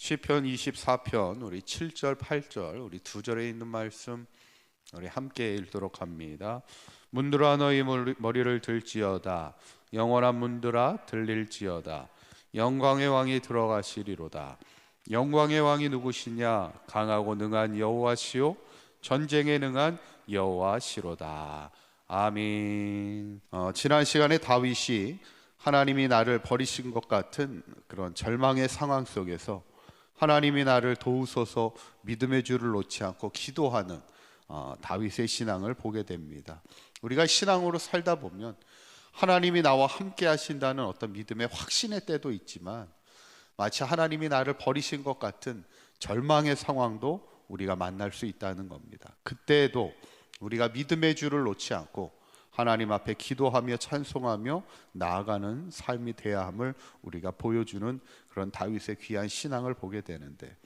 시편 24편 우리 7절 8절 우리 두 절에 있는 말씀 우리 함께 읽도록 합니다. 문들아 너희 머리를 들지어다. 영원한 문들아 들릴지어다. 영광의 왕이 들어가시리로다. 영광의 왕이 누구시냐? 강하고 능한 여호와시요 전쟁에 능한 여호와시로다. 아멘. 지난 시간에 다윗이 하나님이 나를 버리신 것 같은 그런 절망의 상황 속에서 하나님이 나를 도우소서 믿음의 줄을 놓지 않고 기도하는 다윗의 신앙을 보게 됩니다. 우리가 신앙으로 살다 보면 하나님이 나와 함께 하신다는 어떤 믿음의 확신의 때도 있지만 마치 하나님이 나를 버리신 것 같은 절망의 상황도 우리가 만날 수 있다는 겁니다. 그때에도 우리가 믿음의 줄을 놓지 않고 하나님 앞에 기도하며 찬송하며 나아가는 삶이 돼야 함을 우리가 보여주는 그런 다윗의 귀한 신앙을 보게 되는데,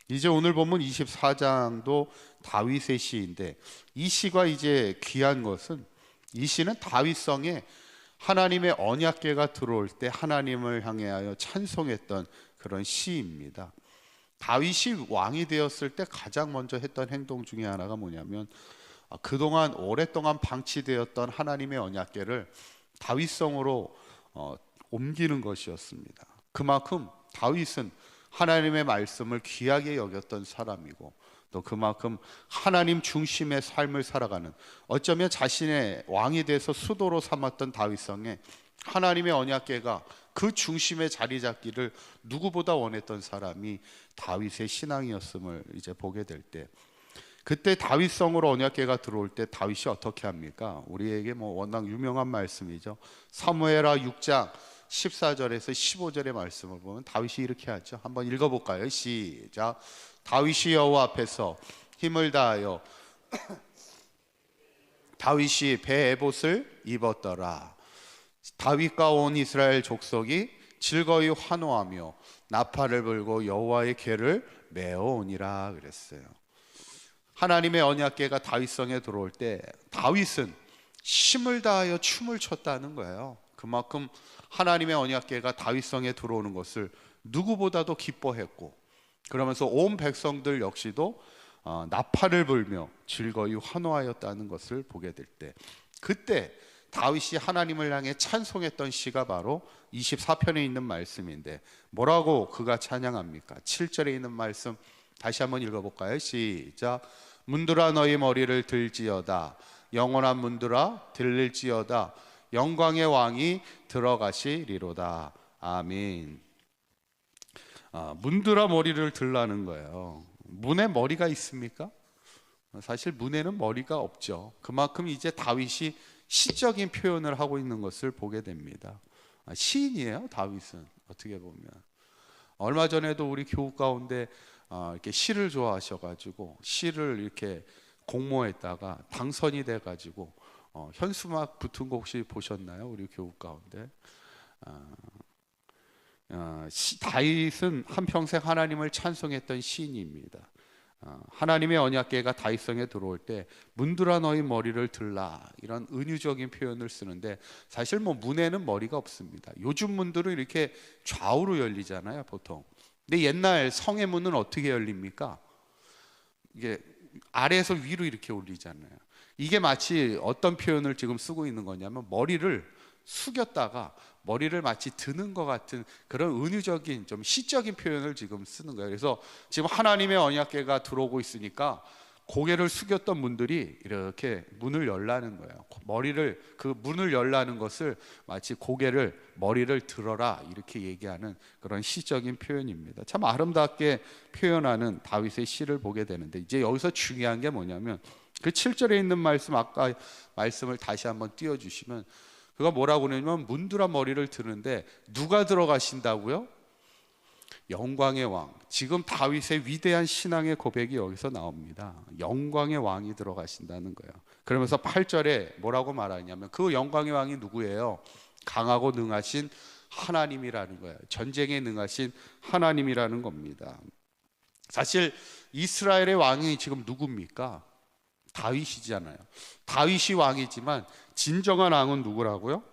이제 오늘 본문 24장도 다윗의 시인데, 이 시가 이제 귀한 것은 이 시는 다윗성에 하나님의 언약궤가 들어올 때 하나님을 향하여 찬송했던 그런 시입니다. 다윗이 왕이 되었을 때 가장 먼저 했던 행동 중에 하나가 뭐냐면 그동안 오랫동안 방치되었던 하나님의 언약궤를 다윗성으로 옮기는 것이었습니다. 그만큼 다윗은 하나님의 말씀을 귀하게 여겼던 사람이고, 또 그만큼 하나님 중심의 삶을 살아가는, 어쩌면 자신의 왕이 돼서 수도로 삼았던 다윗성에 하나님의 언약궤가 그 중심에 자리 잡기를 누구보다 원했던 사람이 다윗의 신앙이었음을 이제 보게 될 때, 그때 다윗성으로 언약궤가 들어올 때 다윗이 어떻게 합니까? 우리에게 워낙 유명한 말씀이죠. 사무엘하 6장 14절에서 15절의 말씀을 보면 다윗이 이렇게 하죠. 한번 읽어볼까요? 시작. 다윗이 여호와 앞에서 힘을 다하여 다윗이 배 에봇을 입었더라. 다윗과 온 이스라엘 족속이 즐거이 환호하며 나팔을 불고 여호와의 궤를 메어오니라 그랬어요. 하나님의 언약궤가 다윗성에 들어올 때 다윗은 힘을 다하여 춤을 췄다는 거예요. 그만큼 하나님의 언약궤가 다윗성에 들어오는 것을 누구보다도 기뻐했고, 그러면서 온 백성들 역시도 나팔을 불며 즐거이 환호하였다는 것을 보게 될 때, 그때 다윗이 하나님을 향해 찬송했던 시가 바로 24편에 있는 말씀인데, 뭐라고 그가 찬양합니까? 7절에 있는 말씀 다시 한번 읽어볼까요? 시작. 문들아 너희 머리를 들지어다. 영원한 문들아 들릴지어다. 영광의 왕이 들어가시리로다. 아멘. 문들아 머리를 들라는 거예요. 문에 머리가 있습니까? 사실 문에는 머리가 없죠. 그만큼 이제 다윗이 시적인 표현을 하고 있는 것을 보게 됩니다. 시인이에요, 다윗은. 어떻게 보면 얼마 전에도 우리 교우 가운데 이렇게 시를 좋아하셔가지고 시를 이렇게 공모했다가 당선이 돼가지고 현수막 붙은 거 혹시 보셨나요? 우리 교우 가운데 다윗은 한평생 하나님을 찬송했던 시인입니다. 하나님의 언약궤가 다윗성에 들어올 때 문들아 너희 머리를 들라, 이런 은유적인 표현을 쓰는데, 사실 문에는 머리가 없습니다. 요즘 문들은 이렇게 좌우로 열리잖아요, 보통. 근데 옛날 성의 문은 어떻게 열립니까? 이게 아래에서 위로 이렇게 올리잖아요. 이게 마치 어떤 표현을 지금 쓰고 있는 거냐면 머리를 숙였다가 머리를 마치 드는 것 같은 그런 은유적인 좀 시적인 표현을 지금 쓰는 거예요. 그래서 지금 하나님의 언약궤가 들어오고 있으니까 고개를 숙였던 분들이 이렇게 문을 열라는 거예요. 그 문을 열라는 것을 마치 머리를 들어라 이렇게 얘기하는 그런 시적인 표현입니다. 참 아름답게 표현하는 다윗의 시를 보게 되는데, 이제 여기서 중요한 게 뭐냐면 그 7절에 있는 말씀, 아까 말씀을 다시 한번 띄워주시면 그가 뭐라고 그러냐면 문들아 머리를 드는데 누가 들어가신다고요? 영광의 왕. 지금 다윗의 위대한 신앙의 고백이 여기서 나옵니다. 영광의 왕이 들어가신다는 거예요. 그러면서 8절에 뭐라고 말하냐면 그 영광의 왕이 누구예요? 강하고 능하신 하나님이라는 거예요. 전쟁에 능하신 하나님이라는 겁니다. 사실 이스라엘의 왕이 지금 누굽니까? 다윗이잖아요. 다윗이 왕이지만 진정한 왕은 누구라고요?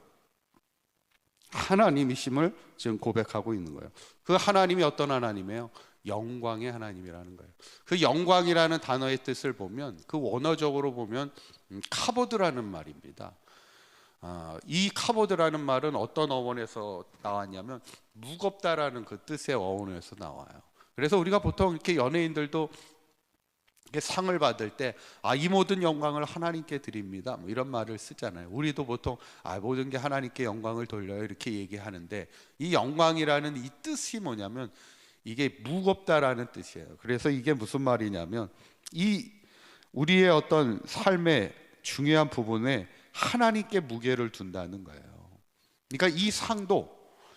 하나님이심을 지금 고백하고 있는 거예요. 그 하나님이 어떤 하나님이에요? 영광의 하나님이라는 거예요. 그 영광이라는 단어의 뜻을 보면 그 원어적으로 보면 카보드라는 말입니다. 이 카보드라는 말은 어떤 어원에서 나왔냐면 무겁다라는 그 뜻의 어원에서 나와요. 그래서 우리가 보통 이렇게 연예인들도 이렇게 상을 받을 때 이 모든 영광을 하나님께 드립니다, 뭐 이런 말을 쓰잖아요. 우리도 보통 모든 게 하나님께 영광을 돌려요 이렇게 얘기하는데, 이 영광이라는 이 뜻이 뭐냐면 이게 무겁다라는 뜻이에요. 그래서 이게 무슨 말이냐면 이 우리의 어떤 삶의 중요한 부분에 하나님께 무게를 둔다는 거예요. 그러니까 이 상도,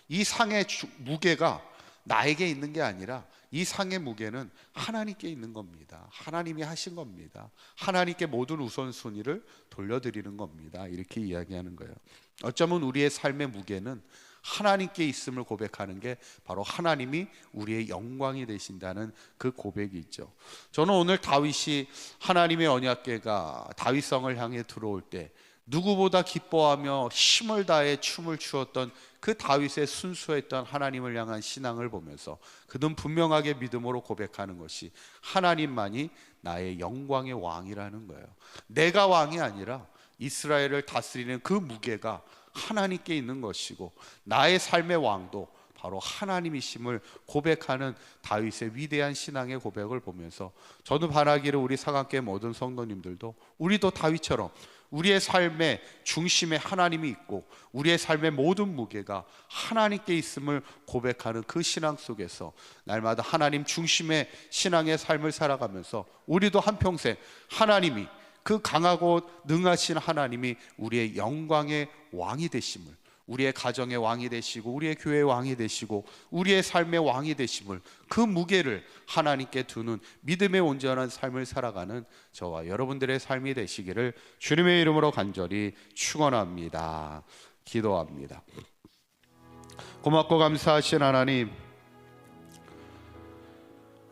이 상의 무게가 나에게 있는 게 아니라 이 상의 무게는 하나님께 있는 겁니다. 하나님이 하신 겁니다. 하나님께 모든 우선순위를 돌려드리는 겁니다. 이렇게 이야기하는 거예요. 어쩌면 우리의 삶의 무게는 하나님께 있음을 고백하는 게 바로 하나님이 우리의 영광이 되신다는 그 고백이 있죠. 저는 오늘 다윗이 하나님의 언약궤가 다윗성을 향해 들어올 때 누구보다 기뻐하며 힘을 다해 춤을 추었던 그 다윗의 순수했던 하나님을 향한 신앙을 보면서 그는 분명하게 믿음으로 고백하는 것이 하나님만이 나의 영광의 왕이라는 거예요. 내가 왕이 아니라 이스라엘을 다스리는 그 무게가 하나님께 있는 것이고 나의 삶의 왕도 바로 하나님이심을 고백하는 다윗의 위대한 신앙의 고백을 보면서 저는 바라기를 우리 사강교회 모든 성도님들도 우리도 다윗처럼 우리의 삶의 중심에 하나님이 있고 우리의 삶의 모든 무게가 하나님께 있음을 고백하는 그 신앙 속에서 날마다 하나님 중심의 신앙의 삶을 살아가면서 우리도 한평생 하나님이, 그 강하고 능하신 하나님이 우리의 영광의 왕이 되심을, 우리의 가정의 왕이 되시고 우리의 교회의 왕이 되시고 우리의 삶의 왕이 되심을, 그 무게를 하나님께 두는 믿음의 온전한 삶을 살아가는 저와 여러분들의 삶이 되시기를 주님의 이름으로 간절히 축원합니다. 기도합니다. 고맙고 감사하신 하나님,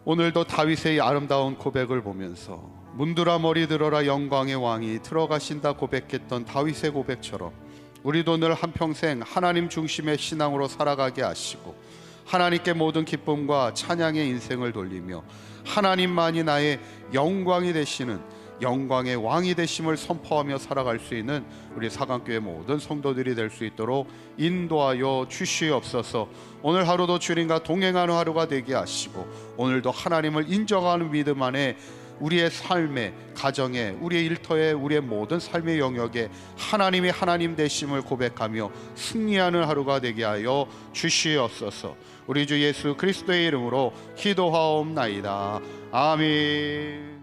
오늘도 다윗의 아름다운 고백을 보면서 문드라 머리 들어라 영광의 왕이 들어가신다 고백했던 다윗의 고백처럼 우리도 늘 한평생 하나님 중심의 신앙으로 살아가게 하시고 하나님께 모든 기쁨과 찬양의 인생을 돌리며 하나님만이 나의 영광이 되시는 영광의 왕이 되심을 선포하며 살아갈 수 있는 우리 사강교회 모든 성도들이 될 수 있도록 인도하여 주시옵소서. 오늘 하루도 주님과 동행하는 하루가 되게 하시고 오늘도 하나님을 인정하는 믿음 안에 우리의 삶에, 가정에, 우리의 일터에, 우리의 모든 삶의 영역에 하나님이 하나님 되심을 고백하며 승리하는 하루가 되게 하여 주시옵소서. 우리 주 예수 그리스도의 이름으로 기도하옵나이다. 아멘.